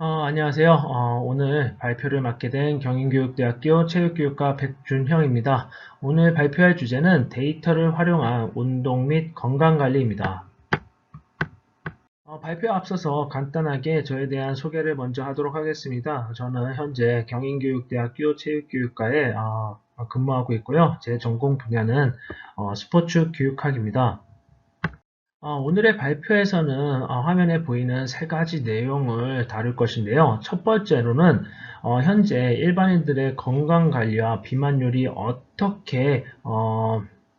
안녕하세요. 오늘 발표를 맡게 된 경인교육대학교 체육교육과 백준형입니다. 오늘 발표할 주제는 데이터를 활용한 운동 및 건강관리입니다. 발표에 앞서서 간단하게 저에 대한 소개를 먼저 하도록 하겠습니다. 저는 현재 경인교육대학교 체육교육과에 근무하고 있고요. 제 전공 분야는 스포츠 교육학입니다. 오늘의 발표에서는 화면에 보이는 세 가지 내용을 다룰 것인데요. 첫 번째로는 현재 일반인들의 건강관리와 비만율이 어떻게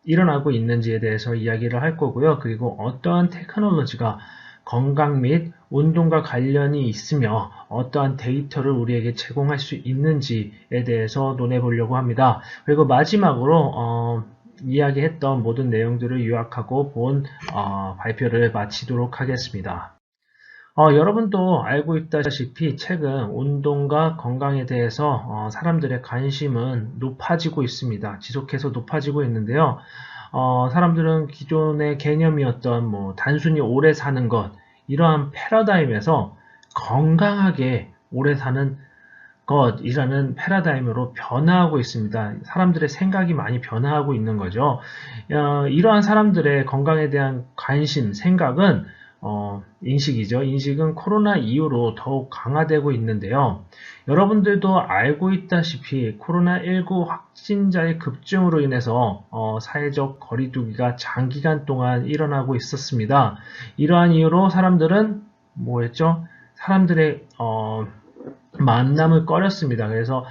일어나고 있는지에 대해서 이야기를 할 거고요. 그리고 어떠한 테크놀로지가 건강 및 운동과 관련이 있으며 어떠한 데이터를 우리에게 제공할 수 있는지에 대해서 논해 보려고 합니다. 그리고 마지막으로 이야기했던 모든 내용들을 요약하고 본 발표를 마치도록 하겠습니다. 여러분도 알고 있다시피 최근 운동과 건강에 대해서 사람들의 관심은 높아지고 있습니다. 지속해서 높아지고 있는데요. 사람들은 기존의 개념이었던 단순히 오래 사는 것, 이러한 패러다임에서 건강하게 오래 사는 것이라는 패러다임으로 변화하고 있습니다. 사람들의 생각이 많이 변화하고 있는 거죠. 이러한 사람들의 건강에 대한 관심, 생각은 인식이죠. 인식은 코로나 이후로 더욱 강화되고 있는데요. 여러분들도 알고 있다시피 코로나19 확진자의 급증으로 인해서 사회적 거리두기가 장기간 동안 일어나고 있었습니다. 이러한 이유로 사람들은 뭐였죠? 사람들의 만남을 꺼렸습니다. 그래서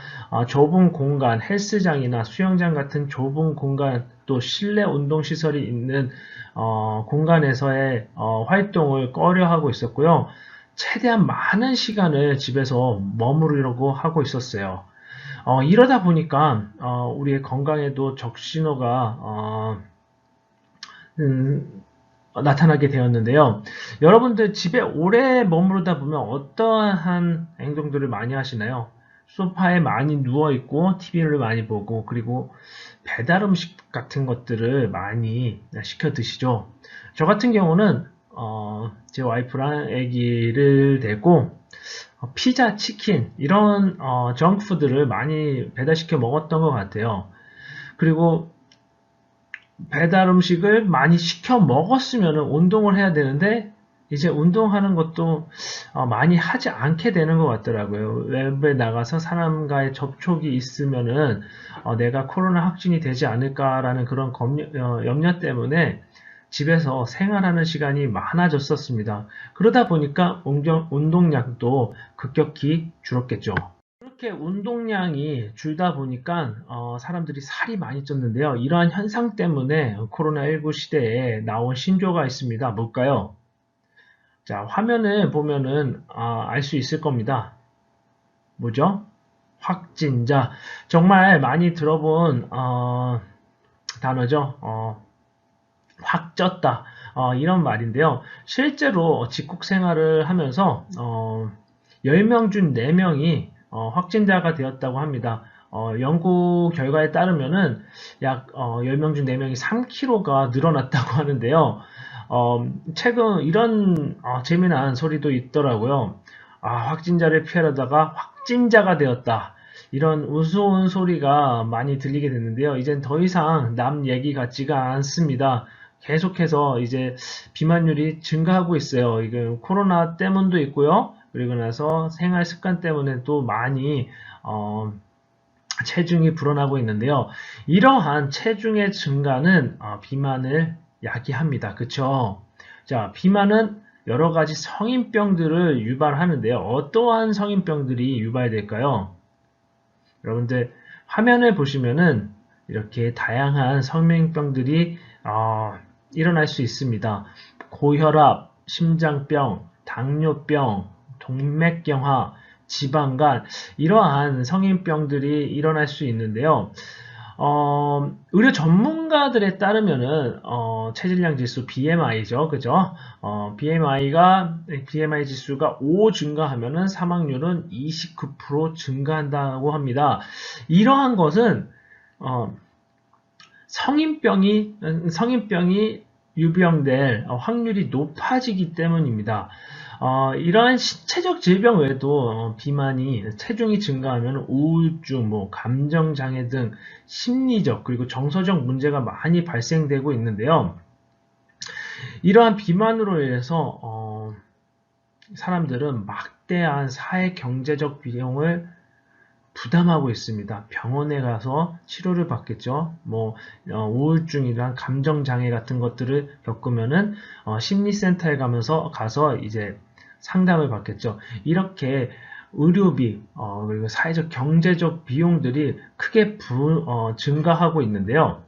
좁은 공간, 헬스장이나 수영장 같은 좁은 공간, 또 실내 운동시설이 있는 공간에서의 활동을 꺼려하고 있었고요. 최대한 많은 시간을 집에서 머무르려고 하고 있었어요. 이러다 보니까 우리의 건강에도 적신호가 나타나게 되었는데요. 여러분들 집에 오래 머무르다 보면 어떠한 행동들을 많이 하시나요? 소파에 많이 누워있고 TV를 많이 보고 그리고 배달 음식 같은 것들을 많이 시켜 드시죠. 저 같은 경우는 제 와이프랑 아기를 데리고 피자, 치킨 이런 정크푸드를 많이 배달시켜 먹었던 것 같아요. 그리고 배달 음식을 많이 시켜 먹었으면 운동을 해야 되는데 이제 운동하는 것도 많이 하지 않게 되는 것 같더라고요. 외부에 나가서 사람과의 접촉이 있으면은 내가 코로나 확진이 되지 않을까라는 그런 염려 때문에 집에서 생활하는 시간이 많아졌었습니다. 그러다 보니까 운동량도 급격히 줄었겠죠. 이렇게 운동량이 줄다 보니까 사람들이 살이 많이 쪘는데요. 이러한 현상 때문에 코로나19 시대에 나온 신조어가 있습니다. 뭘까요? 자, 화면을 보면은 알 수 있을 겁니다. 뭐죠? 확진자. 정말 많이 들어본 단어죠. 확 쪘다. 이런 말인데요. 실제로 집콕 생활을 하면서 10명 중 4명이 확진자가 되었다고 합니다. 연구 결과에 따르면은 약 10명 중 4명이 3kg가 늘어났다고 하는데요. 최근 이런 재미난 소리도 있더라고요. 확진자를 피하려다가 확진자가 되었다. 이런 우스운 소리가 많이 들리게 됐는데요. 이젠 더 이상 남 얘기 같지가 않습니다. 계속해서 이제 비만율이 증가하고 있어요. 이게 코로나 때문도 있고요. 그리고 나서 생활 습관 때문에 또 많이 체중이 불어나고 있는데요. 이러한 체중의 증가는 비만을 야기합니다. 그쵸? 자, 비만은 여러 가지 성인병들을 유발하는데요. 어떠한 성인병들이 유발될까요? 여러분들 화면을 보시면은 이렇게 다양한 성인병들이 일어날 수 있습니다. 고혈압, 심장병, 당뇨병, 동맥경화, 지방간 이러한 성인병들이 일어날 수 있는데요. 의료 전문가들에 따르면은 체질량 지수 BMI죠, 그죠? BMI 지수가 5 증가하면은 사망률은 29% 증가한다고 합니다. 이러한 것은 성인병이 유병될 확률이 높아지기 때문입니다. 이러한 신체적 질병 외에도 비만이 체중이 증가하면 우울증, 뭐 감정 장애 등 심리적 그리고 정서적 문제가 많이 발생되고 있는데요. 이러한 비만으로 인해서 사람들은 막대한 사회 경제적 비용을 부담하고 있습니다. 병원에 가서 치료를 받겠죠. 뭐 우울증이랑 감정 장애 같은 것들을 겪으면은 심리센터에 가서 이제 상담을 받겠죠. 이렇게 의료비 그리고 사회적 경제적 비용들이 크게 증가하고 있는데요.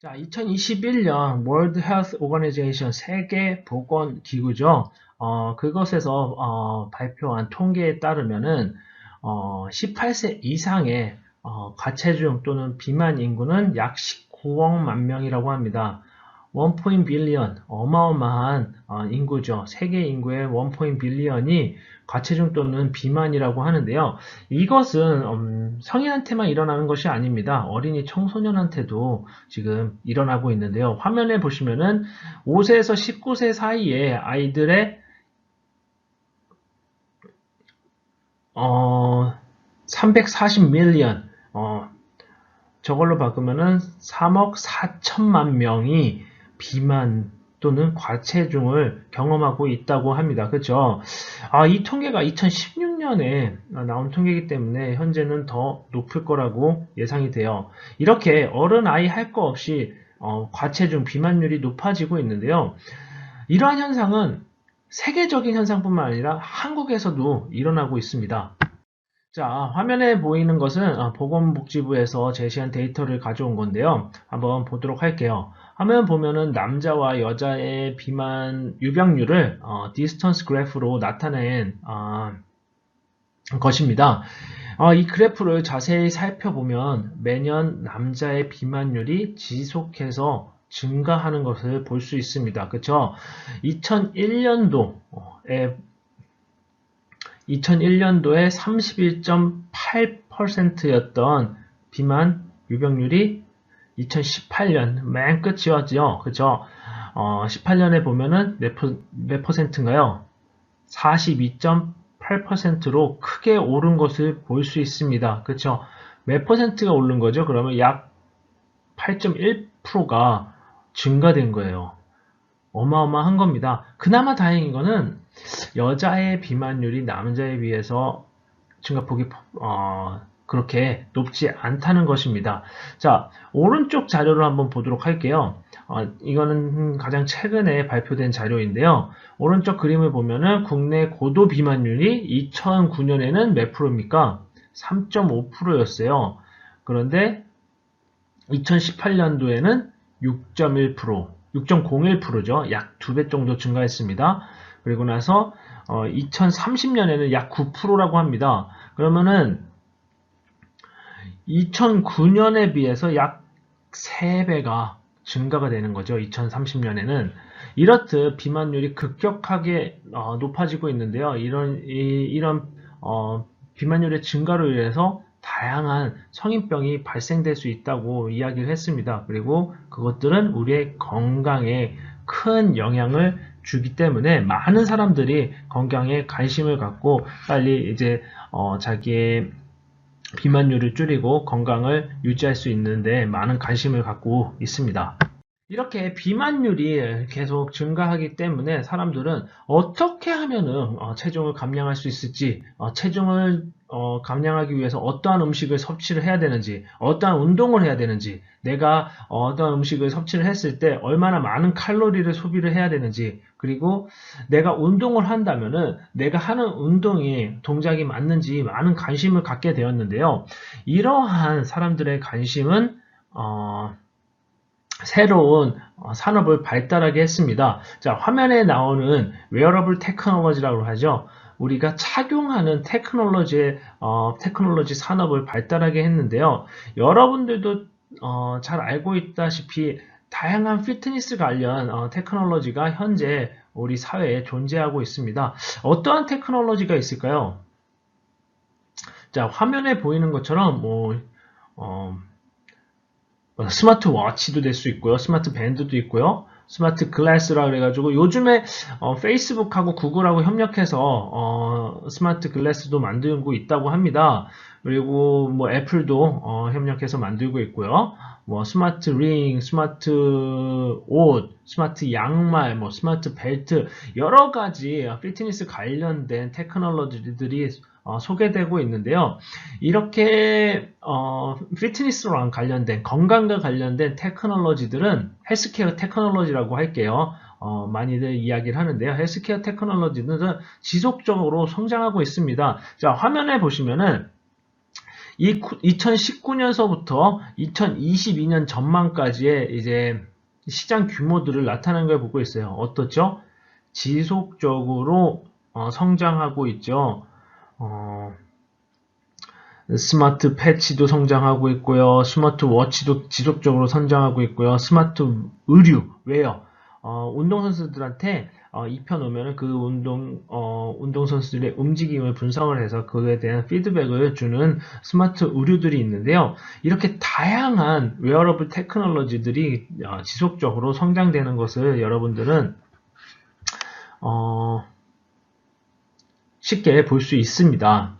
자, 2021년 World Health Organization 세계보건기구죠. 그것에서 발표한 통계에 따르면은 18세 이상의 과체중 또는 비만 인구는 약 19억만 명이라고 합니다. 1 빌리언 어마어마한 인구죠. 세계 인구의 1 빌리언이 과체중 또는 비만이라고 하는데요. 이것은 성인한테만 일어나는 것이 아닙니다. 어린이 청소년한테도 지금 일어나고 있는데요. 화면에 보시면은 5세에서 19세 사이의 아이들의 340밀리언 저걸로 바꾸면은 3억 4천만 명이 비만 또는 과체중을 경험하고 있다고 합니다. 그렇죠? 이 통계가 2016년에 나온 통계이기 때문에 현재는 더 높을 거라고 예상이 돼요. 이렇게 어른 아이 할 거 없이 과체중 비만율이 높아지고 있는데요. 이러한 현상은 세계적인 현상뿐만 아니라 한국에서도 일어나고 있습니다. 자, 화면에 보이는 것은 보건복지부에서 제시한 데이터를 가져온 건데요. 한번 보도록 할게요. 화면 보면은 남자와 여자의 비만 유병률을 디스턴스 그래프로 나타낸 것입니다. 이 그래프를 자세히 살펴보면 매년 남자의 비만율이 지속해서 증가하는 것을 볼 수 있습니다. 그쵸? 2001년도에 31.8%였던 비만 유병률이 2018년 맨 끝이었죠. 그쵸? 18년에 보면은 몇 퍼센트인가요? 42.8%로 크게 오른 것을 볼 수 있습니다. 그쵸? 몇 퍼센트가 오른 거죠? 그러면 약 8.1%가 증가된 거예요. 어마어마한 겁니다. 그나마 다행인 거는 여자의 비만율이 남자에 비해서 증가폭이 그렇게 높지 않다는 것입니다. 자, 오른쪽 자료를 한번 보도록 할게요. 이거는 가장 최근에 발표된 자료인데요. 오른쪽 그림을 보면은 국내 고도 비만율이 2009년에는 몇 프로입니까? 3.5%였어요. 그런데 2018년도에는 6.1%, 6.01%죠. 약 2배 정도 증가했습니다. 그리고 나서 2030년에는 약 9%라고 합니다. 그러면은 2009년에 비해서 약 3배가 증가가 되는 거죠. 2030년에는. 이렇듯 비만율이 급격하게 높아지고 있는데요. 이런 비만율의 증가로 인해서 다양한 성인병이 발생될 수 있다고 이야기를 했습니다. 그리고 그것들은 우리의 건강에 큰 영향을 주기 때문에 많은 사람들이 건강에 관심을 갖고 빨리 이제 자기의 비만율을 줄이고 건강을 유지할 수 있는데 많은 관심을 갖고 있습니다. 이렇게 비만율이 계속 증가하기 때문에 사람들은 어떻게 하면은 체중을 감량할 수 있을지, 체중을 감량하기 위해서 어떠한 음식을 섭취를 해야 되는지, 어떠한 운동을 해야 되는지, 내가 어떠한 음식을 섭취를 했을 때 얼마나 많은 칼로리를 소비를 해야 되는지, 그리고 내가 운동을 한다면은 내가 하는 운동이 동작이 맞는지 많은 관심을 갖게 되었는데요. 이러한 사람들의 관심은 새로운 산업을 발달하게 했습니다. 자, 화면에 나오는 웨어러블 테크놀로지라고 하죠. 우리가 착용하는 테크놀로지 산업을 발달하게 했는데요. 여러분들도 잘 알고 있다시피 다양한 피트니스 관련 테크놀로지가 현재 우리 사회에 존재하고 있습니다. 어떠한 테크놀로지가 있을까요? 자, 화면에 보이는 것처럼 스마트워치도 될 수 있고요. 스마트 밴드도 있고요. 스마트 글래스라 그래가지고 요즘에 페이스북하고 구글하고 협력해서 스마트 글래스도 만들고 있다고 합니다. 그리고 뭐 애플도 협력해서 만들고 있고요. 뭐 스마트 링, 스마트 옷, 스마트 양말, 뭐 스마트 벨트 여러 가지 피트니스 관련된 테크놀로지들이 소개되고 있는데요. 이렇게 피트니스랑 관련된 건강과 관련된 테크놀로지들은 헬스케어 테크놀로지라고 할게요. 많이들 이야기를 하는데요. 헬스케어 테크놀로지들은 지속적으로 성장하고 있습니다. 자, 화면에 보시면은 이 2019년서부터 2022년 전망까지의 이제 시장 규모들을 나타낸 걸 보고 있어요. 어떻죠? 지속적으로 성장하고 있죠. 어, 스마트 패치도 성장하고 있고요. 스마트 워치도 지속적으로 성장하고 있고요. 스마트 의류, 웨어, 운동선수들한테 입혀놓으면 그 운동선수들의 움직임을 분석을 해서 그에 대한 피드백을 주는 스마트 의류들이 있는데요. 이렇게 다양한 웨어러블 테크놀로지들이 지속적으로 성장되는 것을 여러분들은 쉽게 볼 수 있습니다.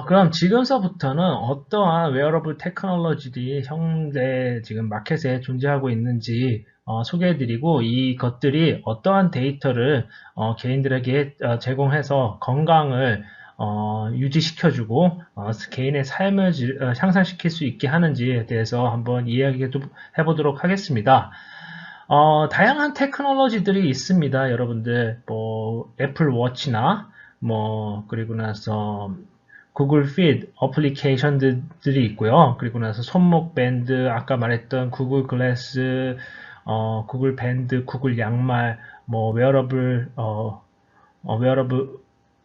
그럼 지금서부터는 어떠한 웨어러블 테크놀로지들이 현재 지금 마켓에 존재하고 있는지 소개해드리고 이것들이 어떠한 데이터를 개인들에게 제공해서 건강을 유지시켜주고 개인의 삶을 향상시킬 수 있게 하는지에 대해서 한번 이야기해 보도록 하겠습니다. 다양한 테크놀로지들이 있습니다, 여러분들. 뭐 애플 워치나 뭐 그리고 나서 구글 피드 어플리케이션들이 있고요. 그리고 나서 손목 밴드, 아까 말했던 구글 글래스, 구글 밴드, 구글 양말, 뭐 웨어러블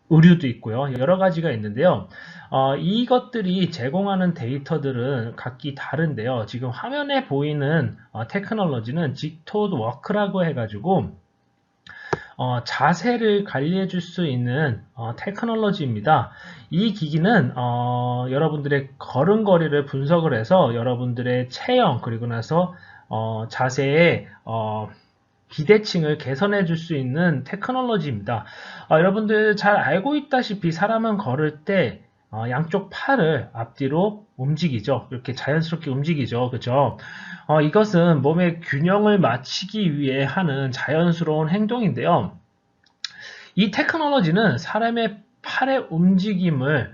의류도 있고요. 여러 가지가 있는데요. 이것들이 제공하는 데이터들은 각기 다른데요. 지금 화면에 보이는 테크놀로지는 직토 워크라고 해가지고 자세를 관리해 줄 수 있는 테크놀로지입니다. 이 기기는 여러분들의 걸음걸이를 분석을 해서 여러분들의 체형 그리고 나서 자세의 비대칭을 개선해 줄 수 있는 테크놀로지입니다. 여러분들 잘 알고 있다시피 사람은 걸을 때 양쪽 팔을 앞뒤로 움직이죠. 이렇게 자연스럽게 움직이죠. 그죠? 이것은 몸의 균형을 맞추기 위해 하는 자연스러운 행동인데요. 이 테크놀로지는 사람의 팔의 움직임을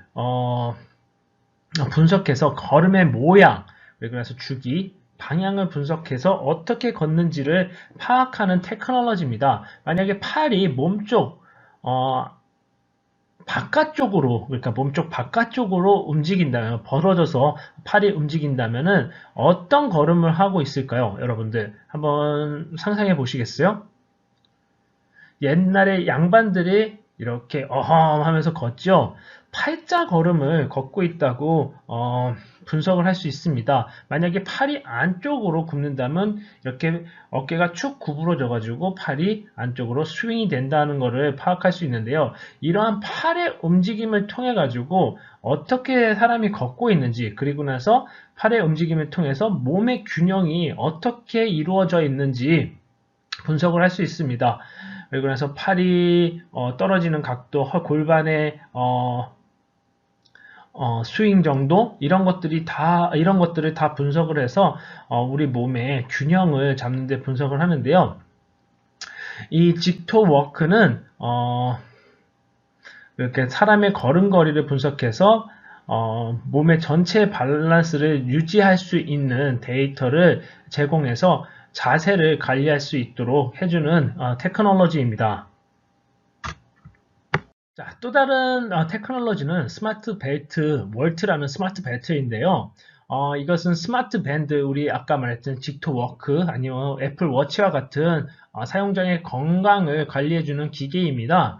분석해서 걸음의 모양, 그래서 주기, 방향을 분석해서 어떻게 걷는지를 파악하는 테크놀로지입니다. 만약에 팔이 몸쪽 바깥쪽으로, 그러니까 몸쪽 바깥쪽으로 움직인다면, 벌어져서 팔이 움직인다면은 어떤 걸음을 하고 있을까요? 여러분들 한번 상상해 보시겠어요? 옛날에 양반들이 이렇게 어험 하면서 걷죠. 팔자 걸음을 걷고 있다고 분석을 할 수 있습니다. 만약에 팔이 안쪽으로 굽는다면 이렇게 어깨가 축 구부러져 가지고 팔이 안쪽으로 스윙이 된다는 것을 파악할 수 있는데요. 이러한 팔의 움직임을 통해 가지고 어떻게 사람이 걷고 있는지, 그리고 나서 팔의 움직임을 통해서 몸의 균형이 어떻게 이루어져 있는지 분석을 할 수 있습니다. 그리고 나서 팔이 떨어지는 각도, 골반의 스윙 정도 이런 것들을 다 분석을 해서 우리 몸의 균형을 잡는 데 분석을 하는데요. 이 직토 워크는 이렇게 사람의 걸음걸이를 분석해서 몸의 전체 밸런스를 유지할 수 있는 데이터를 제공해서 자세를 관리할 수 있도록 해주는 테크놀로지입니다. 자, 또 다른 테크놀로지는 스마트 벨트, 월트라는 스마트 벨트인데요. 이것은 스마트 밴드, 우리 아까 말했던 직토 워크, 아니면 애플 워치와 같은 사용자의 건강을 관리해주는 기계입니다.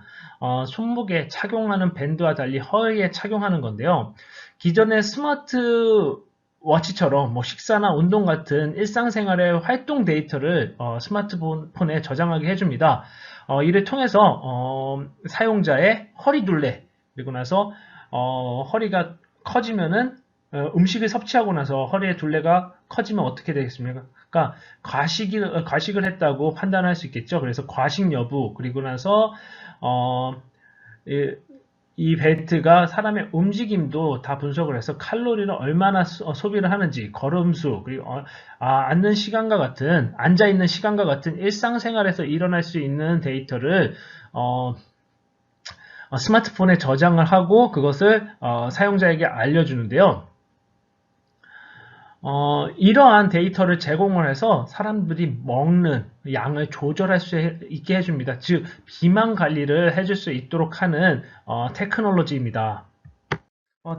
손목에 착용하는 밴드와 달리 허리에 착용하는 건데요. 기존의 스마트 워치처럼 뭐 식사나 운동 같은 일상생활의 활동 데이터를 스마트폰에 저장하게 해줍니다. 이를 통해서 사용자의 허리 둘레, 그리고 나서 허리가 커지면은 음식을 섭취하고 나서 허리에 둘레가 커지면 어떻게 되겠습니까? 그러니까 과식을 했다고 판단할 수 있겠죠. 그래서 과식 여부, 그리고 나서 어, 이, 이 벨트가 사람의 움직임도 다 분석을 해서 칼로리를 얼마나 소비를 하는지, 걸음수, 그리고 앉아 있는 시간과 같은 일상생활에서 일어날 수 있는 데이터를 어, 스마트폰에 저장을 하고 그것을 사용자에게 알려주는데요. 이러한 데이터를 제공을 해서 사람들이 먹는 양을 조절할 수 있게 해줍니다. 즉, 비만 관리를 해줄 수 있도록 하는 테크놀로지입니다.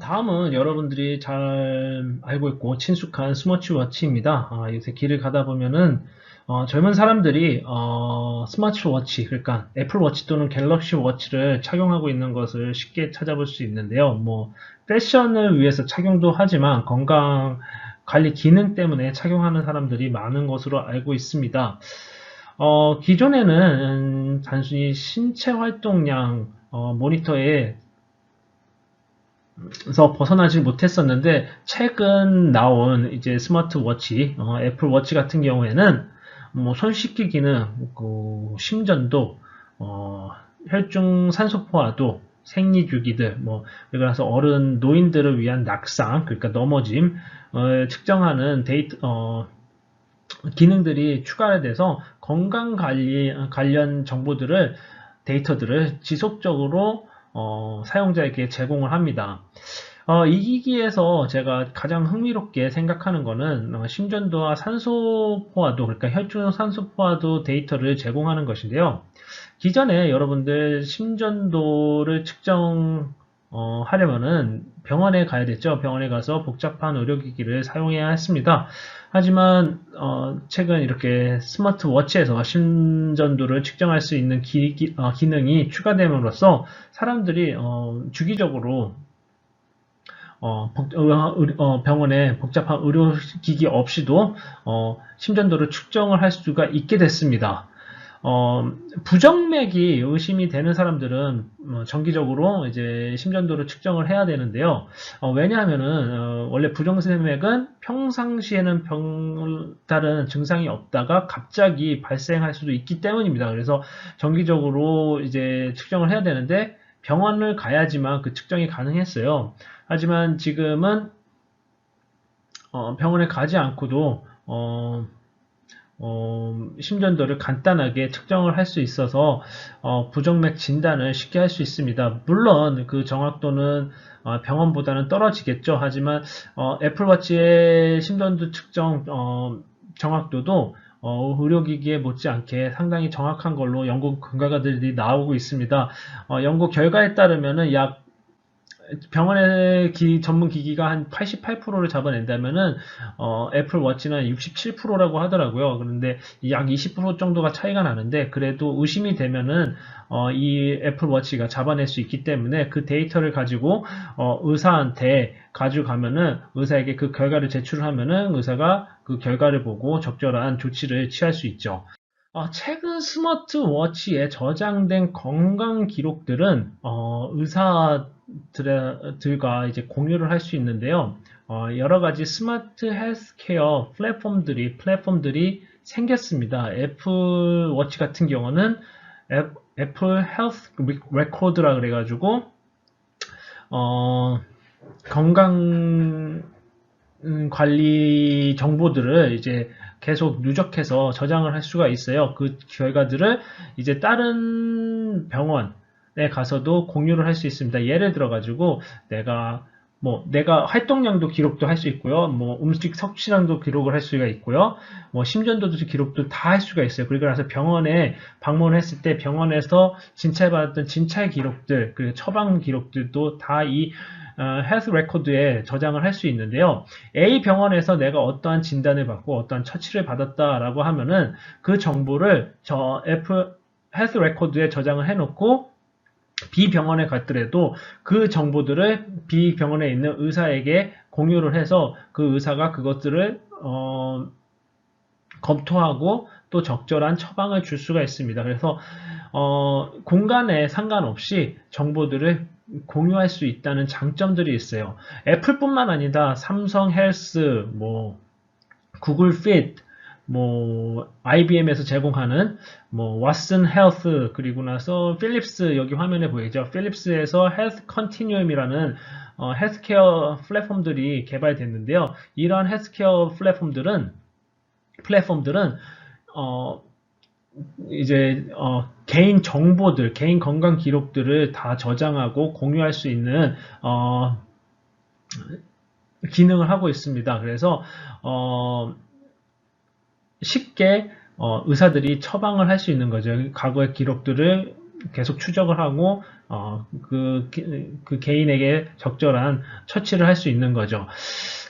다음은 여러분들이 잘 알고 있고 친숙한 스마트워치입니다. 요새 길을 가다 보면은 젊은 사람들이 스마트워치, 그러니까 애플워치 또는 갤럭시 워치를 착용하고 있는 것을 쉽게 찾아볼 수 있는데요. 뭐 패션을 위해서 착용도 하지만 건강 관리 기능 때문에 착용하는 사람들이 많은 것으로 알고 있습니다. 기존에는 단순히 신체 활동량 모니터에 그래서 벗어나지 못했었는데 최근 나온 이제 스마트워치, 애플워치 같은 경우에는 뭐 손 씻기 기능, 그 심전도, 혈중 산소 포화도, 생리주기들, 뭐 그래서 어른 노인들을 위한 낙상, 그러니까 넘어짐 측정하는 기능들이 추가가 돼서 건강 관리 관련 정보들을 데이터들을 지속적으로 사용자에게 제공을 합니다. 이 기기에서 제가 가장 흥미롭게 생각하는 거는 심전도와 산소 포화도, 그러니까 혈중 산소 포화도 데이터를 제공하는 것인데요. 기존에 여러분들 심전도를 하려면은 병원에 가야 됐죠. 병원에 가서 복잡한 의료기기를 사용해야 했습니다. 하지만 최근 이렇게 스마트워치에서 심전도를 측정할 수 있는 기능이 추가됨으로써 사람들이 주기적으로 병원에 복잡한 의료기기 없이도 심전도를 측정을 할 수가 있게 됐습니다. 부정맥이 의심이 되는 사람들은 정기적으로 이제 심전도를 측정을 해야 되는데요. 왜냐하면은 원래 부정맥은 평상시에는 다른 증상이 없다가 갑자기 발생할 수도 있기 때문입니다. 그래서 정기적으로 이제 측정을 해야 되는데 병원을 가야지만 그 측정이 가능했어요. 하지만 지금은 병원에 가지 않고도 심전도를 간단하게 측정을 할 수 있어서 부정맥 진단을 쉽게 할 수 있습니다. 물론 그 정확도는 병원보다는 떨어지겠죠. 하지만 애플워치의 심전도 측정 정확도도 의료기기에 못지않게 상당히 정확한 걸로 연구 결과들이 나오고 있습니다. 연구 결과에 따르면은 약 병원의 전문 기기가 한 88%를 잡아낸다면은 애플워치는 67%라고 하더라고요. 그런데 약 20% 정도가 차이가 나는데 그래도 의심이 되면은 이 애플워치가 잡아낼 수 있기 때문에 그 데이터를 가지고 의사한테 가져가면은 의사에게 그 결과를 제출하면은 의사가 그 결과를 보고 적절한 조치를 취할 수 있죠. 최근 스마트워치에 저장된 건강 기록들은 의사들과 이제 공유를 할 수 있는데요. 여러 가지 스마트 헬스케어 플랫폼들이 생겼습니다. 애플워치 같은 경우는 애플 헬스 레코드라 그래가지고 건강 관리 정보들을 이제 계속 누적해서 저장을 할 수가 있어요. 그 결과들을 이제 다른 병원에 가서도 공유를 할 수 있습니다. 예를 들어 가지고 내가 활동량도 기록도 할 수 있고요. 뭐 음식 섭취량도 기록을 할 수가 있고요. 뭐 심전도도 기록도 다 할 수가 있어요. 그리고 나서 병원에 방문했을 때 병원에서 진찰받았던 진찰 기록들, 그 처방 기록들도 다 이 헬스 레코드에 저장을 할 수 있는데요. A 병원에서 내가 어떠한 진단을 받고 어떠한 처치를 받았다라고 하면은 그 정보를 저 애플 헬스 레코드에 저장을 해놓고 B 병원에 갔더라도 그 정보들을 B 병원에 있는 의사에게 공유를 해서 그 의사가 그것들을 검토하고 또 적절한 처방을 줄 수가 있습니다. 그래서 공간에 상관없이 정보들을 공유할 수 있다는 장점들이 있어요. 애플뿐만 아니라 삼성 헬스, 뭐 구글 핏, 뭐 IBM에서 제공하는 뭐 왓슨 헬스 그리고 나서 필립스 여기 화면에 보이죠? 필립스에서 헬스 컨티뉴엄이라는 헬스케어 플랫폼들이 개발됐는데요. 이러한 헬스케어 플랫폼들은 어, 이제 개인 정보들, 개인 건강 기록들을 다 저장하고 공유할 수 있는 기능을 하고 있습니다. 그래서 쉽게 의사들이 처방을 할 수 있는 거죠. 과거의 기록들을 계속 추적을 하고 그 개인에게 적절한 처치를 할 수 있는 거죠.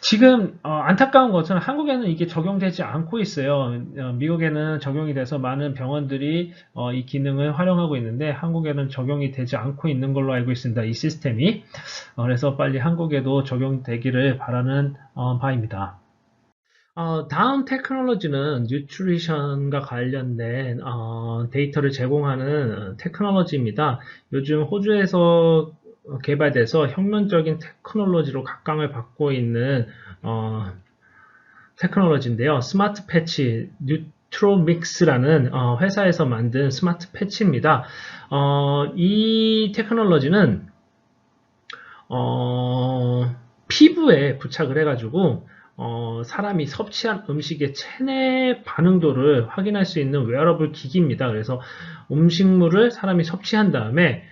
지금 안타까운 것은 한국에는 이게 적용되지 않고 있어요. 미국에는 적용이 돼서 많은 병원들이 이 기능을 활용하고 있는데 한국에는 적용이 되지 않고 있는 걸로 알고 있습니다. 이 시스템이. 그래서 빨리 한국에도 적용되기를 바라는 바입니다. 다음 테크놀로지는 뉴트리션과 관련된 데이터를 제공하는 테크놀로지입니다. 요즘 호주에서 개발돼서 혁명적인 테크놀로지로 각광을 받고 있는 테크놀로지인데요. 스마트 패치 뉴트로믹스라는 회사에서 만든 스마트 패치입니다. 이 테크놀로지는 피부에 부착을 해가지고 사람이 섭취한 음식의 체내 반응도를 확인할 수 있는 웨어러블 기기입니다. 그래서 음식물을 사람이 섭취한 다음에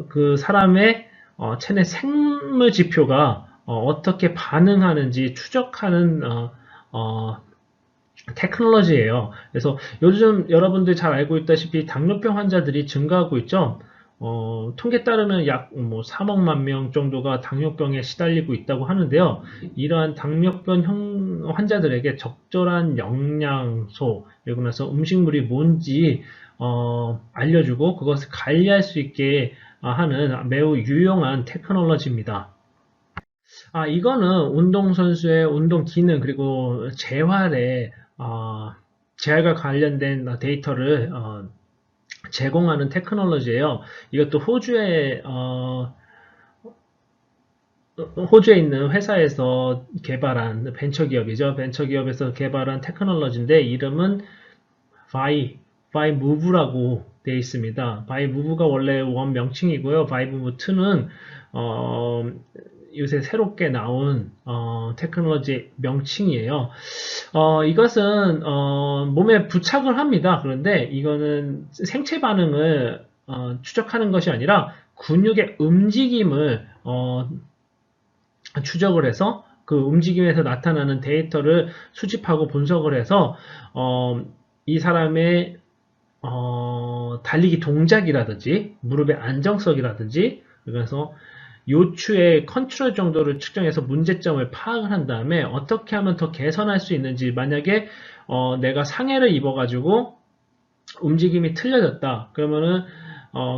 그 사람의 체내 생물 지표가 어떻게 반응하는지 추적하는 테크놀로지예요. 그래서 요즘 여러분들 잘 알고 있다시피 당뇨병 환자들이 증가하고 있죠. 통계 따르면 약 3억만 명 정도가 당뇨병에 시달리고 있다고 하는데요. 이러한 당뇨병 환자들에게 적절한 영양소, 그리고 나서 음식물이 뭔지 알려주고 그것을 관리할 수 있게 하는 매우 유용한 테크놀로지입니다. 이거는 운동선수의 운동 기능 그리고 재활과 관련된 데이터를 제공하는 테크놀로지예요. 이것도 호주에 있는 회사에서 개발한 벤처기업이죠. 벤처기업에서 개발한 테크놀로지인데 이름은 바이무브라고 되어 있습니다. 바이무브가 원래 원 명칭이고요. 바이무브2는 요새 새롭게 나온 테크놀로지 명칭이에요. 이것은 몸에 부착을 합니다. 그런데 이거는 생체 반응을 추적하는 것이 아니라 근육의 움직임을 추적을 해서 그 움직임에서 나타나는 데이터를 수집하고 분석을 해서 이 사람의 달리기 동작이라든지 무릎의 안정성이라든지 그래서 요추의 컨트롤 정도를 측정해서 문제점을 파악을 한 다음에 어떻게 하면 더 개선할 수 있는지 만약에 내가 상해를 입어가지고 움직임이 틀려졌다 그러면은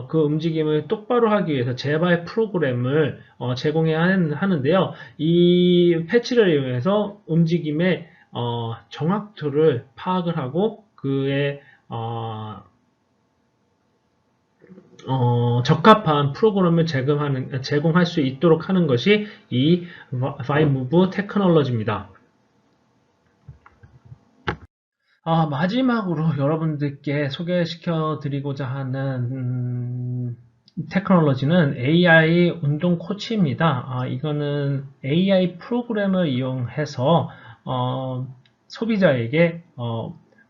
그 움직임을 똑바로 하기 위해서 재발 프로그램을 제공해야 하는데요. 이 패치를 이용해서 움직임의 정확도를 파악을 하고 그의 적합한 프로그램을 제공할 수 있도록 하는 것이 이 바이무브 테크놀로지입니다. 마지막으로 여러분들께 소개시켜 드리고자 하는 테크놀로지는 AI 운동 코치입니다. 이거는 AI 프로그램을 이용해서 소비자에게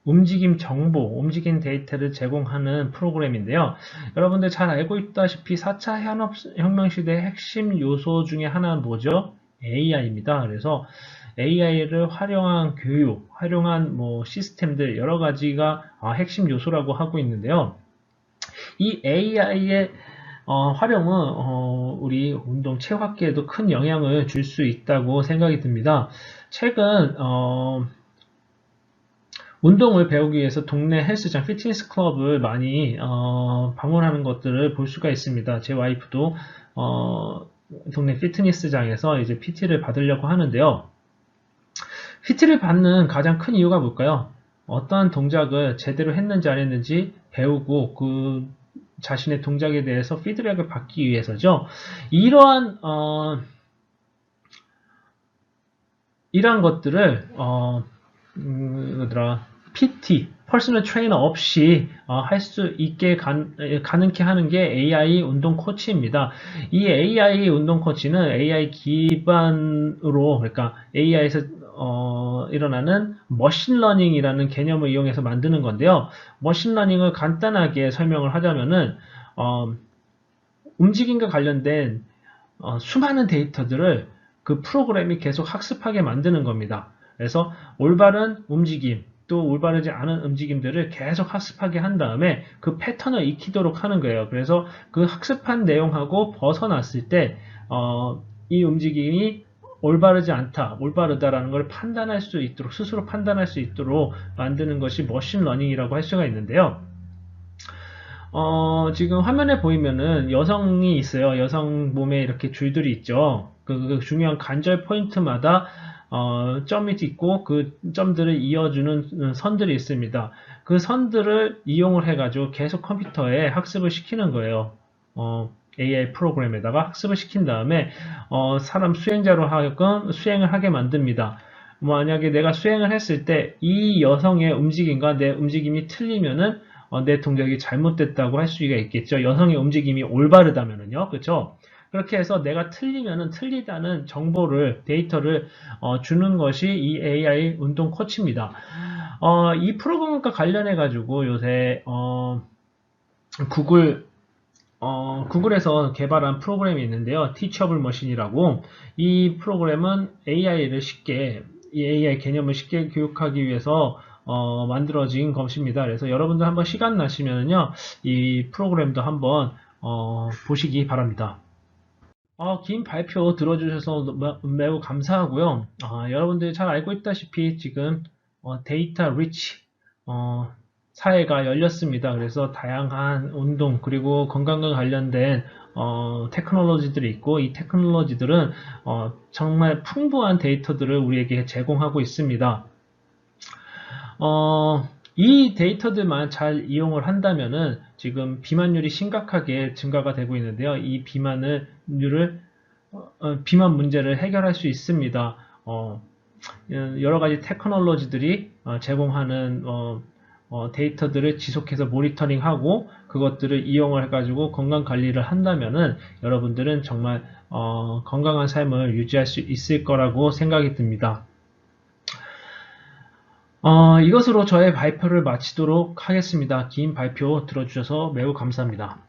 움직임 정보, 움직임 데이터를 제공하는 프로그램인데요. 여러분들 잘 알고 있다시피 4차 혁명 시대의 핵심 요소 중에 하나는 뭐죠? AI입니다. 그래서 AI를 활용한 교육, 활용한 시스템들 여러 가지가 핵심 요소라고 하고 있는데요. 이 AI의 활용은 우리 운동 체육학계에도 큰 영향을 줄 수 있다고 생각이 듭니다. 최근 운동을 배우기 위해서 동네 헬스장, 피트니스 클럽을 많이 방문하는 것들을 볼 수가 있습니다. 제 와이프도 동네 피트니스장에서 이제 PT를 받으려고 하는데요. PT를 받는 가장 큰 이유가 뭘까요? 어떠한 동작을 제대로 했는지 안 했는지 배우고 그 자신의 동작에 대해서 피드백을 받기 위해서죠. 이러한 이러한 것들을 PT, 퍼스널 트레이너 없이 할 수 있게 가능케 하는 게 AI 운동 코치입니다. 이 AI 운동 코치는 AI 기반으로, 그러니까 AI에서 일어나는 머신러닝이라는 개념을 이용해서 만드는 건데요. 머신러닝을 간단하게 설명을 하자면은 움직임과 관련된 수많은 데이터들을 그 프로그램이 계속 학습하게 만드는 겁니다. 그래서 올바른 움직임, 또 올바르지 않은 움직임들을 계속 학습하게 한 다음에 그 패턴을 익히도록 하는 거예요. 그래서 그 학습한 내용하고 벗어났을 때, 이 움직임이 올바르지 않다, 올바르다라는 걸 판단할 수 있도록, 스스로 판단할 수 있도록 만드는 것이 머신러닝이라고 할 수가 있는데요. 지금 화면에 보이면은 여성이 있어요. 여성 몸에 이렇게 줄들이 있죠. 그 중요한 관절 포인트마다 점이 있고 그 점들을 이어주는 선들이 있습니다. 그 선들을 이용을 해가지고 계속 컴퓨터에 학습을 시키는 거예요. AI 프로그램에다가 학습을 시킨 다음에 사람 수행자로 하여금 수행을 하게 만듭니다. 만약에 내가 수행을 했을 때 이 여성의 움직임과 내 움직임이 틀리면은 내 동작이 잘못됐다고 할 수가 있겠죠. 여성의 움직임이 올바르다면은요. 그렇죠? 그렇게 해서 내가 틀리면은 틀리다는 정보를, 데이터를 주는 것이 이 AI 운동 코치입니다. 이 프로그램과 관련해 가지고 요새 구글에서 개발한 프로그램이 있는데요. Teachable Machine이라고. 이 프로그램은 이 AI 개념을 쉽게 교육하기 위해서 만들어진 것입니다. 그래서 여러분들 한번 시간 나시면요, 이 프로그램도 한번 보시기 바랍니다. 긴 발표 들어주셔서 매우 감사하고요. 여러분들이 잘 알고 있다시피 지금 데이터 리치 사회가 열렸습니다. 그래서 다양한 운동 그리고 건강과 관련된 테크놀로지들이 있고 이 테크놀로지들은 정말 풍부한 데이터들을 우리에게 제공하고 있습니다. 이 데이터들만 잘 이용을 한다면은 지금 비만율이 심각하게 증가가 되고 있는데요. 이 비만 문제를 해결할 수 있습니다. 여러 가지 테크놀로지들이 제공하는 데이터들을 지속해서 모니터링하고 그것들을 이용을 해가지고 건강 관리를 한다면은 여러분들은 정말 건강한 삶을 유지할 수 있을 거라고 생각이 듭니다. 이것으로 저의 발표를 마치도록 하겠습니다. 긴 발표 들어주셔서 매우 감사합니다.